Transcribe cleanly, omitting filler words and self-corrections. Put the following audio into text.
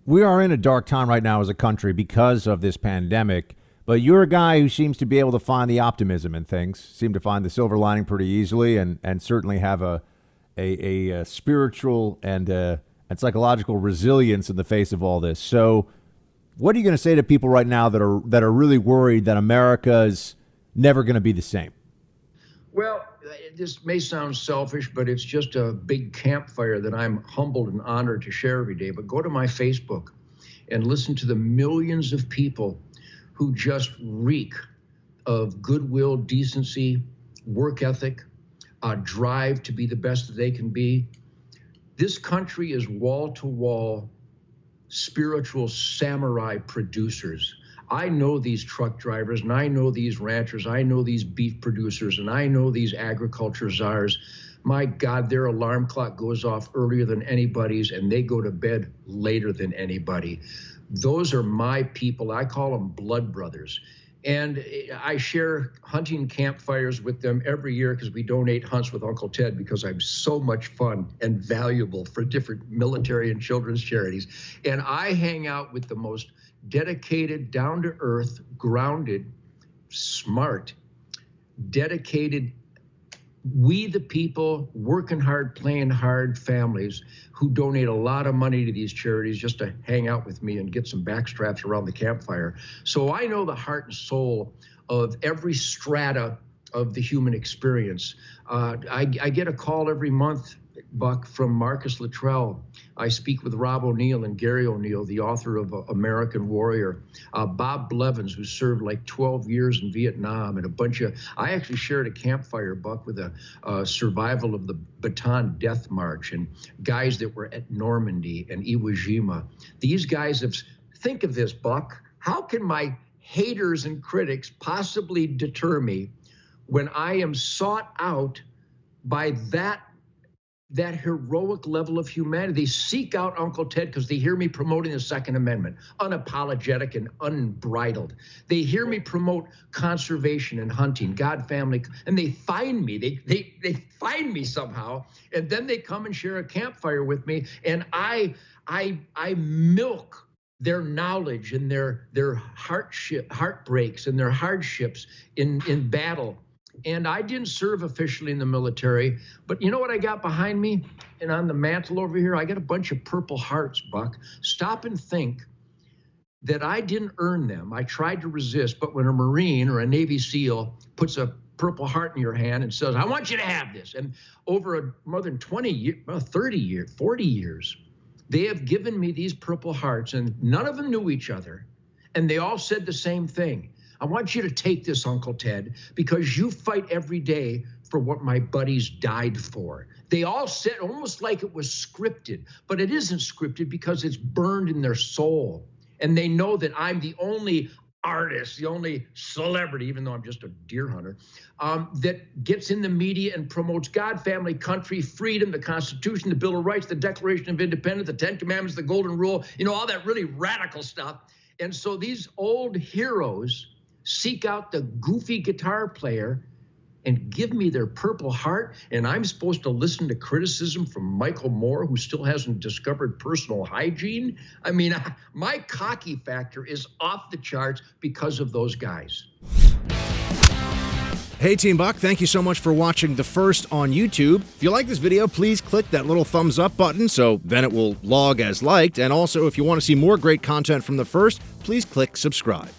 We are in a dark time right now as a country because of this pandemic, but you're a guy who seems to be able to find the optimism in things, seem to find the silver lining pretty easily, and certainly have a spiritual and psychological resilience in the face of all this. So what are you going to say to people right now that are really worried that America is never going to be the same? Well, this may sound selfish, but it's just a big campfire that I'm humbled and honored to share every day. But go to my Facebook and listen to the millions of people who just reek of goodwill, decency, work ethic, a drive to be the best that they can be. This country is wall-to-wall spiritual samurai producers. I know these truck drivers, and I know these ranchers, I know these beef producers, and I know these agriculture czars. My God, their alarm clock goes off earlier than anybody's, and they go to bed later than anybody. Those are my people. I call them blood brothers. And I share hunting campfires with them every year because we donate hunts with Uncle Ted because I'm so much fun and valuable for different military and children's charities. And I hang out with the most dedicated, down-to-earth, grounded, smart, dedicated, we the people, working hard, playing hard families who donate a lot of money to these charities just to hang out with me and get some backstraps around the campfire. So I know the heart and soul of every strata of the human experience. I get a call every month, Buck, from Marcus Luttrell. I speak with Rob O'Neill and Gary O'Neill, the author of American Warrior, Bob Blevins, who served like 12 years in Vietnam, and a bunch of, I actually shared a campfire, Buck, with a survival of the Bataan Death March and guys that were at Normandy and Iwo Jima. These guys have, think of this, Buck, how can my haters and critics possibly deter me when I am sought out by that heroic level of humanity? They seek out Uncle Ted because they hear me promoting the Second Amendment, unapologetic and unbridled. They hear me promote conservation and hunting, God, family, and they find me. They find me somehow, and then they come and share a campfire with me, and I milk their knowledge and their heartbreaks and their hardships in battle. And I didn't serve officially in the military, but you know what I got behind me? And on the mantle over here, I got a bunch of Purple Hearts, Buck. Stop and think that I didn't earn them. I tried to resist, but when a Marine or a Navy SEAL puts a Purple Heart in your hand and says, I want you to have this, and over more than 20 years, 30 years, 40 years, they have given me these Purple Hearts, and none of them knew each other, and they all said the same thing. I want you to take this, Uncle Ted, because you fight every day for what my buddies died for. They all said almost like it was scripted, but it isn't scripted because it's burned in their soul. And they know that I'm the only artist, the only celebrity, even though I'm just a deer hunter, that gets in the media and promotes God, family, country, freedom, the Constitution, the Bill of Rights, the Declaration of Independence, the Ten Commandments, the Golden Rule, you know, all that really radical stuff. And so these old heroes seek out the goofy guitar player and give me their Purple Heart, and I'm supposed to listen to criticism from Michael Moore, who still hasn't discovered personal hygiene? I mean, my cocky factor is off the charts because of those guys. Hey, Team Buck, thank you so much for watching The First on YouTube. If you like this video, please click that little thumbs up button so then it will log as liked. And also, if you want to see more great content from The First, please click subscribe.